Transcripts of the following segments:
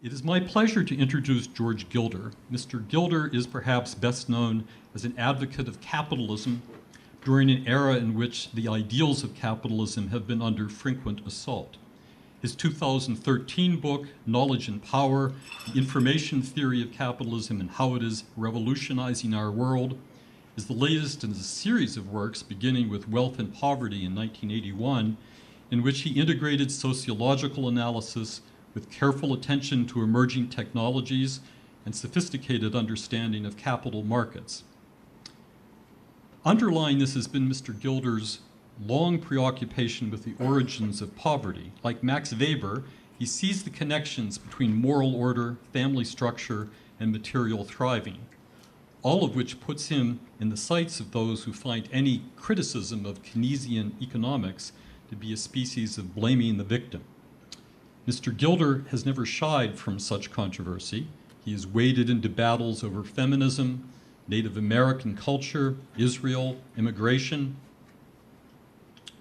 It is my pleasure to introduce George Gilder. Mr. Gilder is perhaps best known as an advocate of capitalism during an era in which the ideals of capitalism have been under frequent assault. His 2013 book, Knowledge and Power, The Information Theory of Capitalism and How It is Revolutionizing Our World, is the latest in a series of works beginning with Wealth and Poverty in 1981, in which he integrated sociological analysis with careful attention to emerging technologies and sophisticated understanding of capital markets. Underlying this has been Mr. Gilder's long preoccupation with the origins of poverty. Like Max Weber, he sees the connections between moral order, family structure, and material thriving, all of which puts him in the sights of those who find any criticism of Keynesian economics to be a species of blaming the victim. Mr. Gilder has never shied from such controversy. He has waded into battles over feminism, Native American culture, Israel, immigration,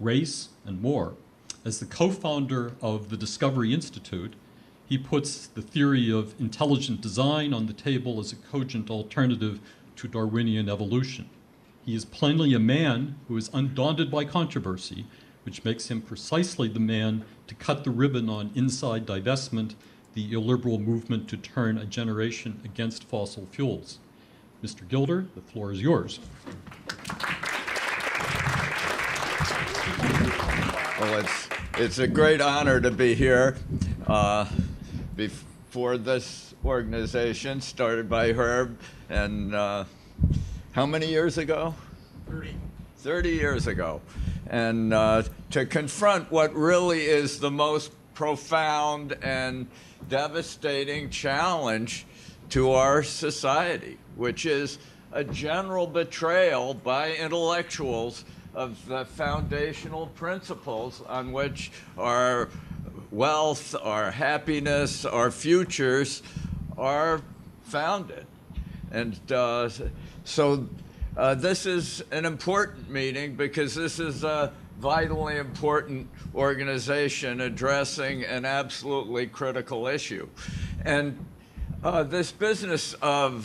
race, and more. As the co-founder of the Discovery Institute, he puts the theory of intelligent design on the table as a cogent alternative to Darwinian evolution. He is plainly a man who is undaunted by controversy, which makes him precisely the man to cut the ribbon on inside divestment, the illiberal movement to turn a generation against fossil fuels. Mr. Gilder, the floor is yours. Well, it's a great honor to be here before this organization started by Herb, and how many years ago? 30 years ago. And to confront what really is the most profound and devastating challenge to our society, which is a general betrayal by intellectuals of the foundational principles on which our wealth, our happiness, our futures are founded. And so this is an important meeting because this is a vitally important organization addressing an absolutely critical issue. And this business of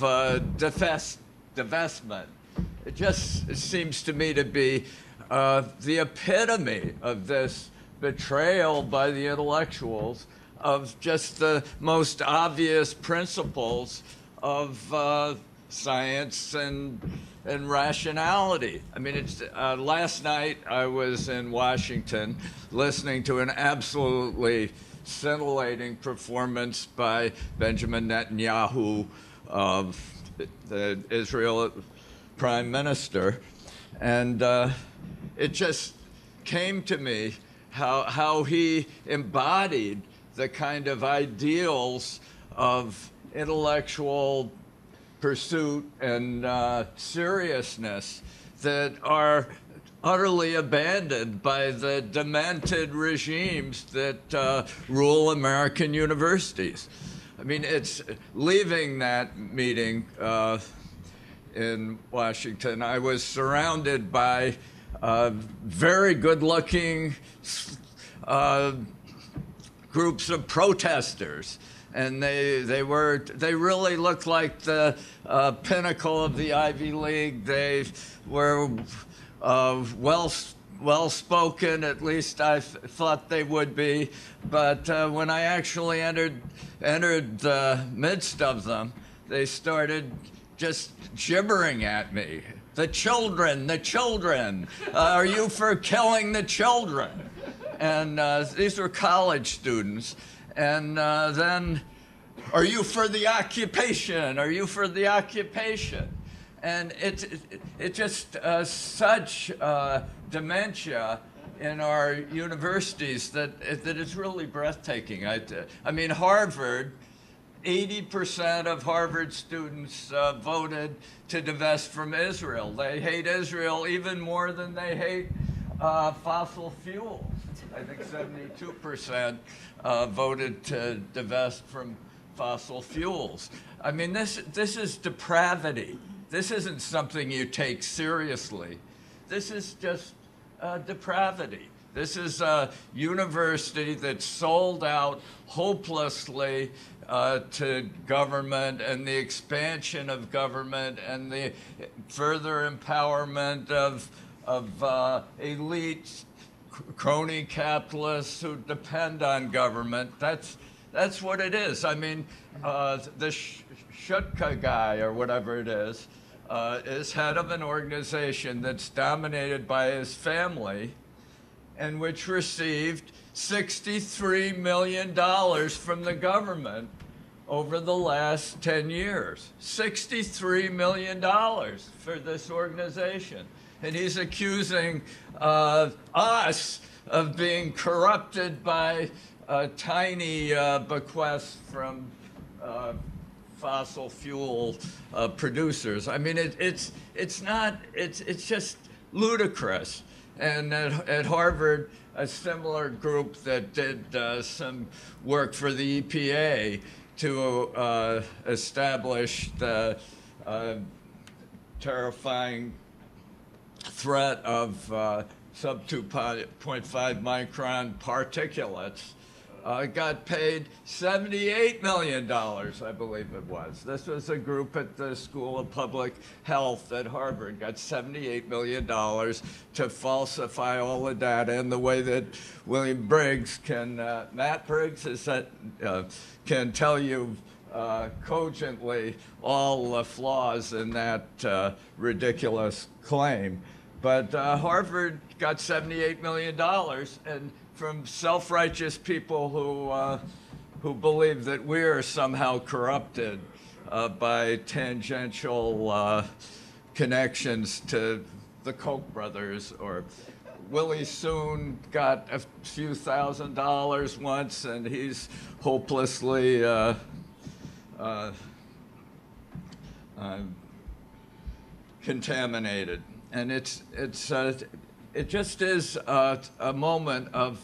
divestment, it seems to me to be the epitome of this betrayal by the intellectuals of just the most obvious principles of science and rationality. I mean, last night I was in Washington listening to an absolutely scintillating performance by Benjamin Netanyahu, the Israel Prime Minister, and it just came to me how he embodied the kind of ideals of intellectual pursuit and seriousness that are utterly abandoned by the demented regimes that rule American universities. I mean, it's leaving that meeting in Washington, I was surrounded by very good-looking groups of protesters, and they really looked like the pinnacle of the Ivy League. They were well-spoken, at least I thought they would be. But when I actually entered the midst of them, they started just gibbering at me. The children, are you for killing the children? And these were college students. And then, are you for the occupation? Are you for the occupation? And it just such dementia in our universities that it's really breathtaking. I mean, Harvard, 80% of Harvard students voted to divest from Israel. They hate Israel even more than they hate fossil fuels. I think 72% voted to divest from fossil fuels. I mean, this is depravity. This isn't something you take seriously. This is just depravity. This is a university that sold out hopelessly to government and the expansion of government and the further empowerment of elite crony capitalists who depend on government. That's what it is. I mean, the Shutka guy or whatever it is head of an organization that's dominated by his family and which received $63 million from the government over the last 10 years. $63 million for this organization. And he's accusing us of being corrupted by tiny bequests from fossil fuel producers. I mean, it's just ludicrous. And at Harvard, a similar group that did some work for the EPA to establish the terrifying threat of sub 2.5 micron particulates, got paid $78 million, I believe it was. This was a group at the School of Public Health at Harvard, got $78 million to falsify all the data in the way that William Briggs can, Matt Briggs, is that, can tell you cogently all the flaws in that ridiculous claim. But Harvard got $78 million, and from self-righteous people who believe that we're somehow corrupted by tangential connections to the Koch brothers, or Willie Soon got a few $1,000s once, and he's hopelessly contaminated. And it just is a moment of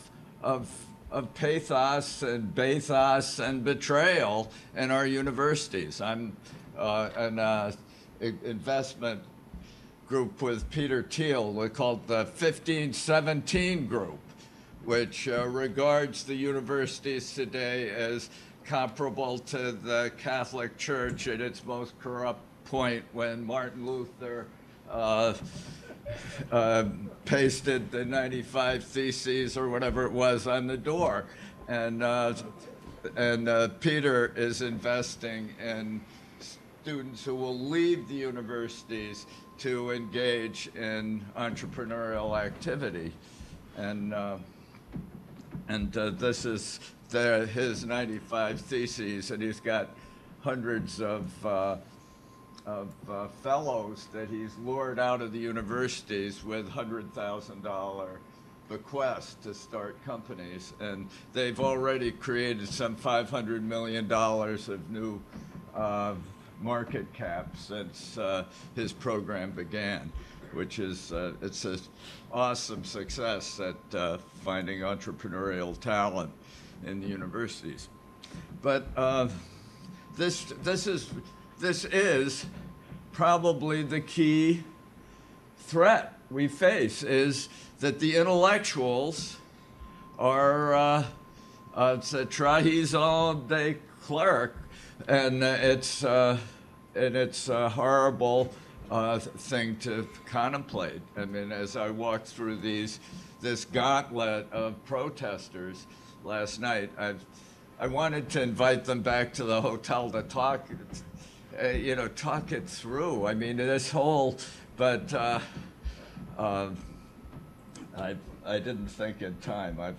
pathos and bathos and betrayal in our universities. I'm an investment group with Peter Thiel called the 1517 Group, which regards the universities today as comparable to the Catholic Church at its most corrupt point when Martin Luther pasted the 95 Theses or whatever it was on the door. And Peter is investing in students who will leave the universities to engage in entrepreneurial activity. And this is his 95 Theses, and he's got hundreds of fellows that he's lured out of the universities with $100,000 bequests to start companies. And they've already created some $500 million of new market cap since his program began, which is, it's an awesome success at finding entrepreneurial talent in the universities. But this is probably the key threat we face, is that the intellectuals are it's a trahison des clercs, and it's a horrible thing to contemplate. I mean, as I walked through this gauntlet of protesters last night, I wanted to invite them back to the hotel to talk. Talk it through. I mean, this whole, but I didn't think in time. I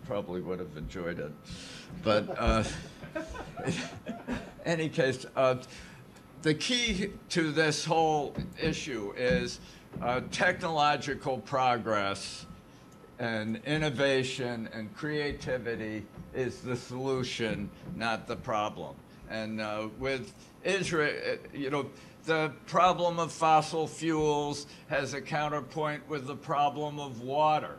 probably would have enjoyed it, but in any case, the key to this whole issue is technological progress and innovation and creativity is the solution, not the problem. And with Israel, the problem of fossil fuels has a counterpoint with the problem of water.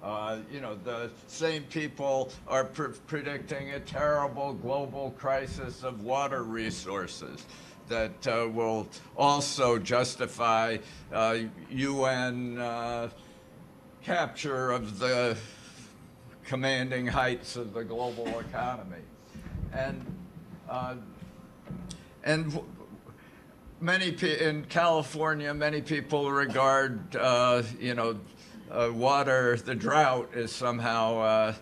The same people are predicting a terrible global crisis of water resources that will also justify UN capture of the commanding heights of the global economy. And in California, many people regard, water, the drought, as somehow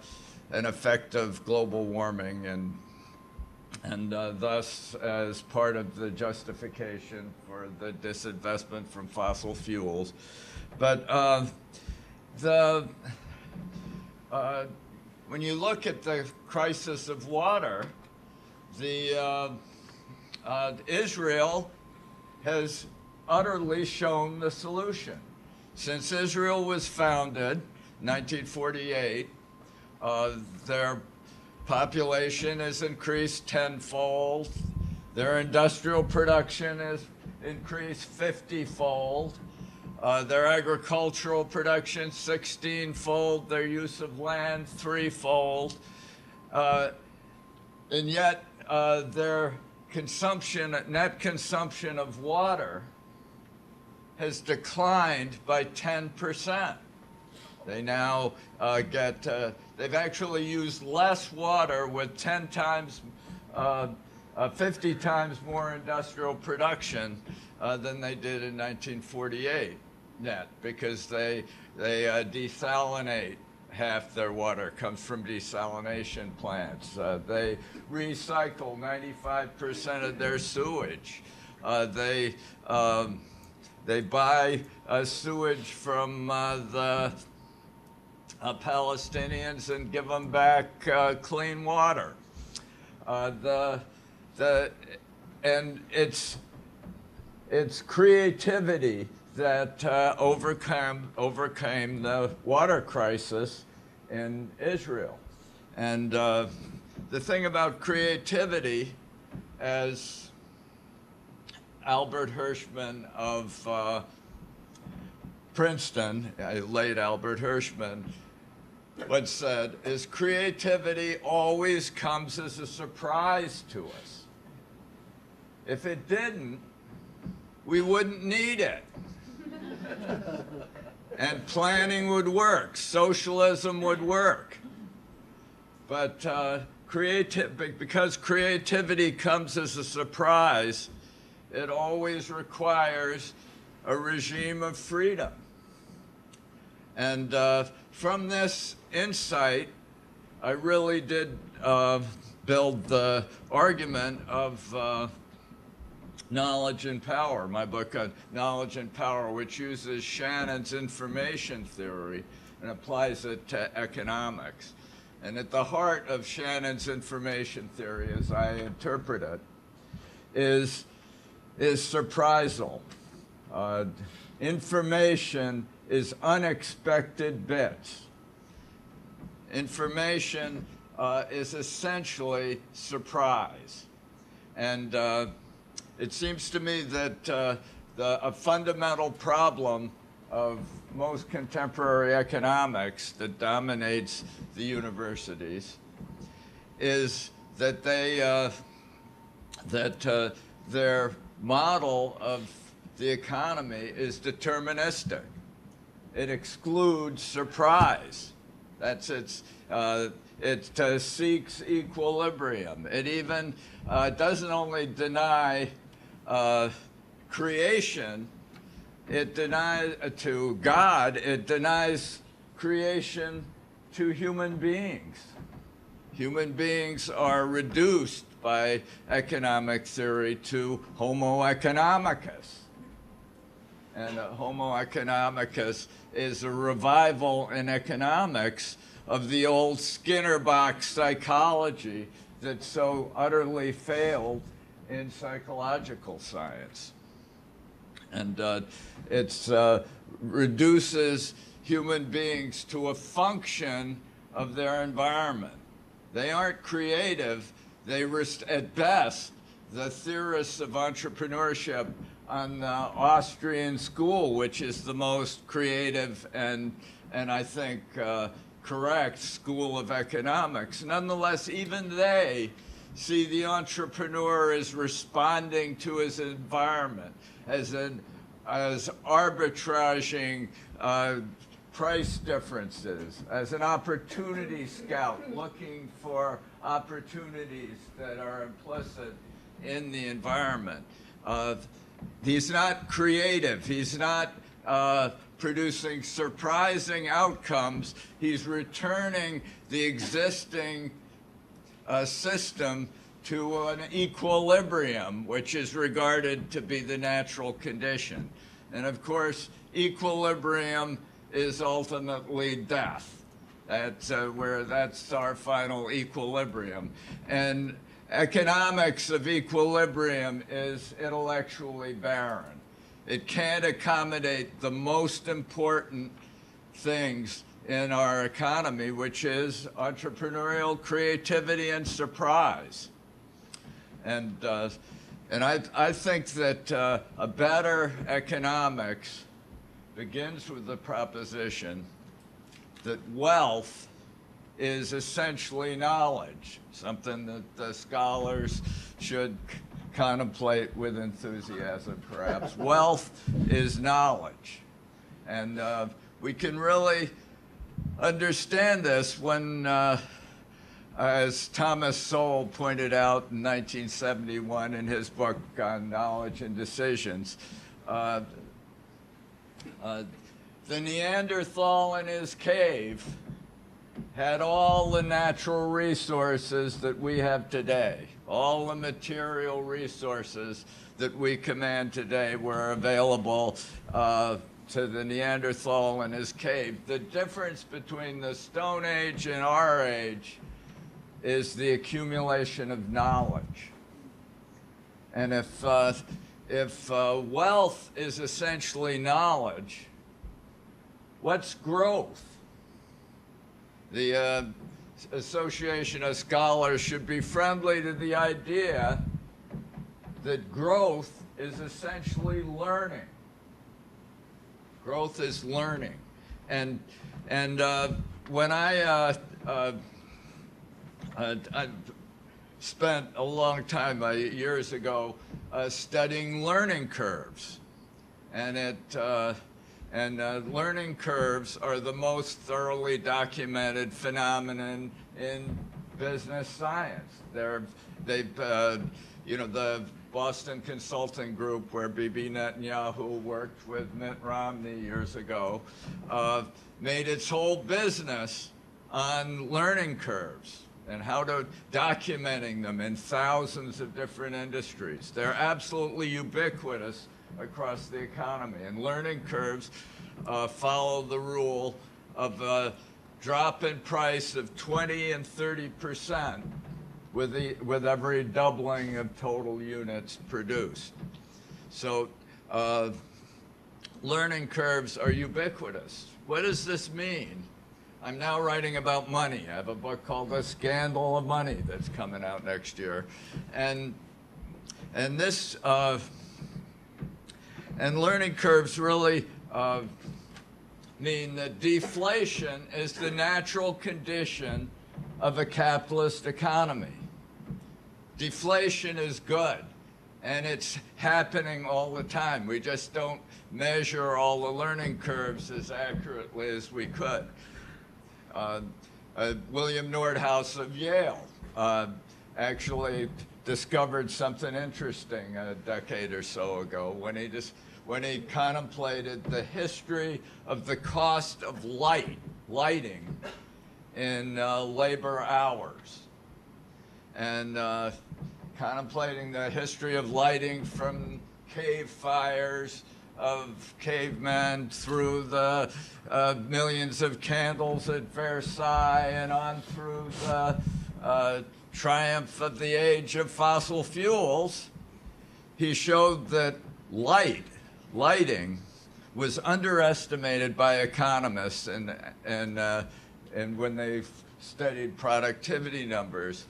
an effect of global warming, and thus as part of the justification for the disinvestment from fossil fuels. But when you look at the crisis of water, Israel has utterly shown the solution. Since Israel was founded in 1948, their population has increased tenfold. Their industrial production has increased 50-fold. Their agricultural production 16-fold. Their use of land 3-fold. And yet their net consumption of water has declined by 10%. They now they've actually used less water with 50 times more industrial production than they did in 1948 net, because they desalinate. Half their water comes from desalination plants. They recycle 95% of their sewage. They buy sewage from the Palestinians and give them back clean water. And it's creativity that overcame the water crisis in Israel. And the thing about creativity, as Albert Hirschman of Princeton, late Albert Hirschman, once said, is creativity always comes as a surprise to us. If it didn't, we wouldn't need it. And planning would work, socialism would work. But because creativity comes as a surprise, it always requires a regime of freedom. And from this insight, I really did build the argument of Knowledge and Power, my book on Knowledge and Power, which uses Shannon's information theory and applies it to economics. And at the heart of Shannon's information theory, as I interpret it, is surprisal. Information is unexpected bits. Information is essentially surprise. And it seems to me that a fundamental problem of most contemporary economics that dominates the universities is that their model of the economy is deterministic. It excludes surprise. That's it seeks equilibrium. It even doesn't only deny creation, it denies to God, it denies creation to human beings. Human beings are reduced by economic theory to Homo economicus. And Homo economicus is a revival in economics of the old Skinner box psychology that so utterly failed in psychological science. And it reduces human beings to a function of their environment. They aren't creative. They at best, the theorists of entrepreneurship on the Austrian school, which is the most creative and I think correct school of economics. Nonetheless, even they see the entrepreneur as responding to his environment, as arbitraging price differences, as an opportunity scout looking for opportunities that are implicit in the environment. He's not creative. He's not producing surprising outcomes. He's returning the existing system to an equilibrium, which is regarded to be the natural condition. And of course, equilibrium is ultimately death. That's our final equilibrium. And economics of equilibrium is intellectually barren. It can't accommodate the most important things in our economy, which is entrepreneurial creativity and surprise. And I think that a better economics begins with the proposition that wealth is essentially knowledge, something that the scholars should contemplate with enthusiasm, perhaps. Wealth is knowledge. And we can really understand this when, as Thomas Sowell pointed out in 1971 in his book on Knowledge and Decisions, the Neanderthal in his cave had all the natural resources that we have today. All the material resources that we command today were available to the Neanderthal in his cave. The difference between the Stone Age and our age is the accumulation of knowledge. And if wealth is essentially knowledge, what's growth? The Association of Scholars should be friendly to the idea that growth is essentially learning. Growth is learning. And when I spent a long time, years ago, studying learning curves. And learning curves are the most thoroughly documented phenomenon in business science. The Boston Consulting Group, where Bibi Netanyahu worked with Mitt Romney years ago, made its whole business on learning curves and how to documenting them in thousands of different industries. They're absolutely ubiquitous across the economy. And learning curves follow the rule of a drop in price of 20 and 30% with every doubling of total units produced. So learning curves are ubiquitous. What does this mean? I'm now writing about money. I have a book called The Scandal of Money that's coming out next year. And this and learning curves really mean that deflation is the natural condition of a capitalist economy. Deflation is good, and it's happening all the time. We just don't measure all the learning curves as accurately as we could. William Nordhaus of Yale actually discovered something interesting a decade or so ago when he contemplated the history of the cost of lighting in labor hours, and contemplating the history of lighting from cave fires of cavemen through the millions of candles at Versailles and on through the triumph of the age of fossil fuels. He showed that lighting was underestimated by economists and when they studied productivity numbers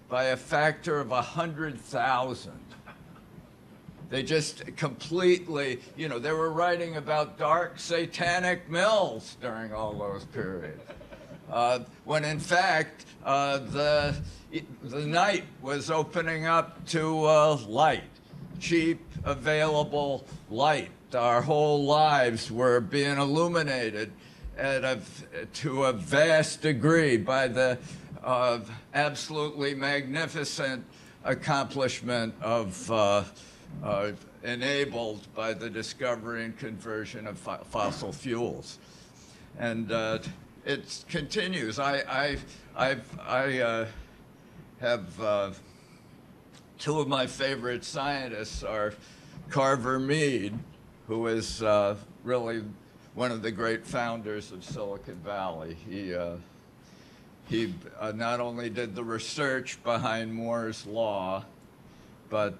by a factor of 100,000. They just completely, they were writing about dark satanic mills during all those periods. When in fact, the night was opening up to light, cheap, available light. Our whole lives were being illuminated to a vast degree by the absolutely magnificent accomplishment of enabled by the discovery and conversion of fossil fuels. And it continues. I have two of my favorite scientists are Carver Mead, who is really one of the great founders of Silicon Valley. He not only did the research behind Moore's law, but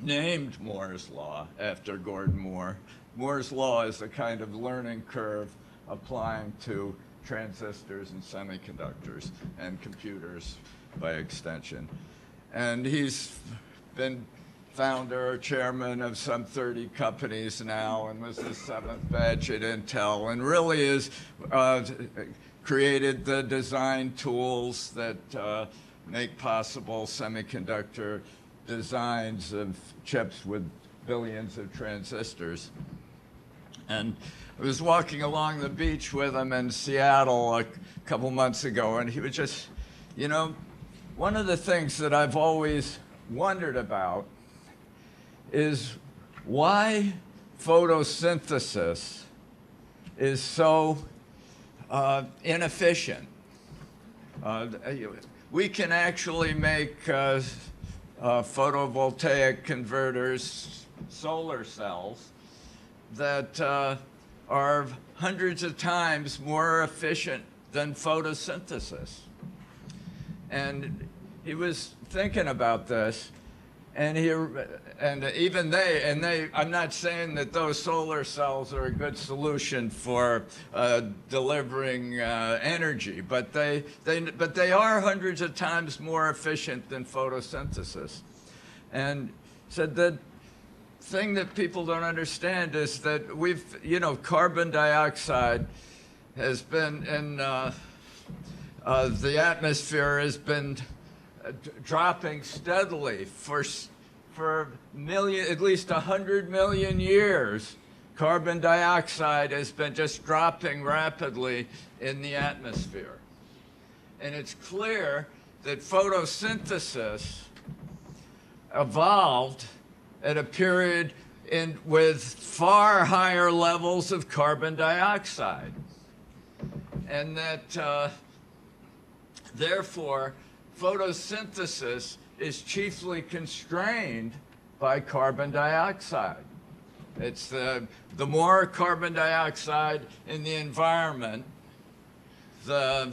named Moore's law after Gordon Moore. Moore's law is a kind of learning curve applying to transistors and semiconductors and computers by extension. And he's been founder or chairman of some 30 companies now, and was the 7th batch at Intel, and really is created the design tools that make possible semiconductor designs of chips with billions of transistors. And I was walking along the beach with him in Seattle a couple months ago, and he was just, you know, one of the things that I've always wondered about is why photosynthesis is so inefficient. We can actually make photovoltaic converters, solar cells, that are hundreds of times more efficient than photosynthesis. And he was thinking about this, and even they, I'm not saying that those solar cells are a good solution for delivering energy, but they are hundreds of times more efficient than photosynthesis. And said that thing that people don't understand is that carbon dioxide has been in the atmosphere has been dropping steadily for at least 100 million years. Carbon dioxide has been just dropping rapidly in the atmosphere. And it's clear that photosynthesis evolved at a period with far higher levels of carbon dioxide. And that, therefore, photosynthesis is chiefly constrained by carbon dioxide. It's the more carbon dioxide in the environment, the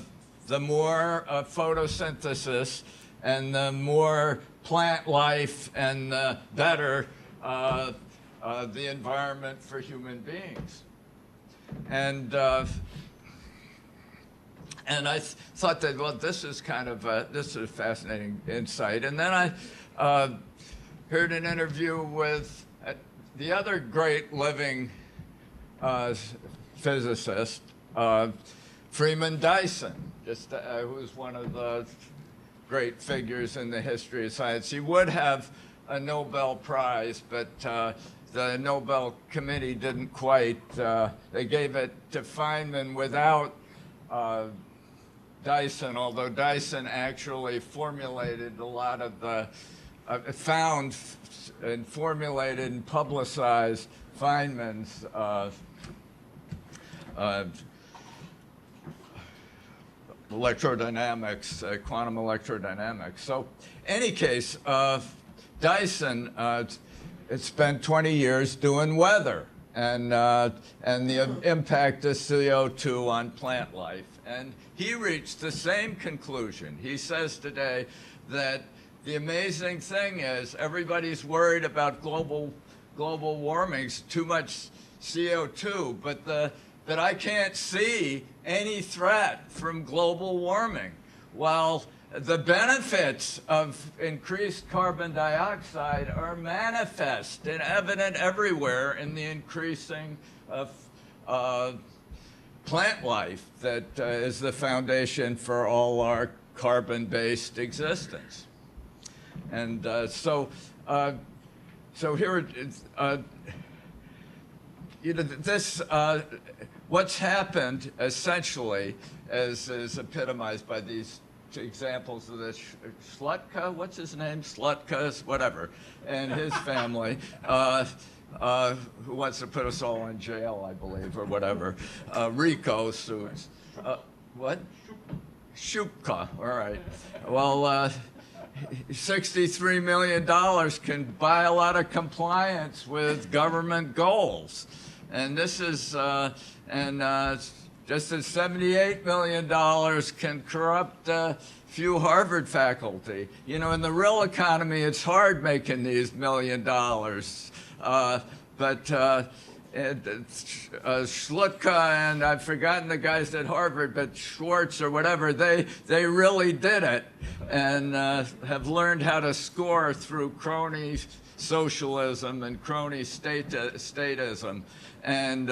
more photosynthesis and the more plant life and the better the environment for human beings. And I thought that, well, this is kind of this is a fascinating insight. And then I heard an interview with the other great living physicist, Freeman Dyson, who's one of the great figures in the history of science. He would have a Nobel Prize, but the Nobel Committee didn't quite. They gave it to Feynman without Dyson, although Dyson actually formulated a lot of the, found and formulated and publicized Feynman's electrodynamics, quantum electrodynamics. So, any case, Dyson spent 20 years doing weather and the impact of CO2 on plant life. And he reached the same conclusion. He says today that the amazing thing is everybody's worried about global warming, too much CO2, but I can't see any threat from global warming. While the benefits of increased carbon dioxide are manifest and evident everywhere in the increasing of plant life that is the foundation for all our carbon-based existence. And so here, this, what's happened essentially is epitomized by these examples of this Slutka, what's his name? Slutkas, whatever, and his family, who wants to put us all in jail, I believe, or whatever. Rico suits. What? Shupka, all right. Well, $63 million can buy a lot of compliance with government goals. And this is, just as $78 million can corrupt a few Harvard faculty. You know, in the real economy, it's hard making these $1 million. Schlutka and I've forgotten the guys at Harvard, but Schwartz or whatever, they really did it and have learned how to score through crony socialism and crony statism. And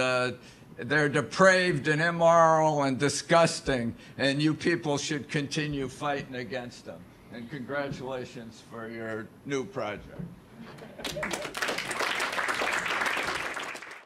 they're depraved and immoral and disgusting, and you people should continue fighting against them. And congratulations for your new project.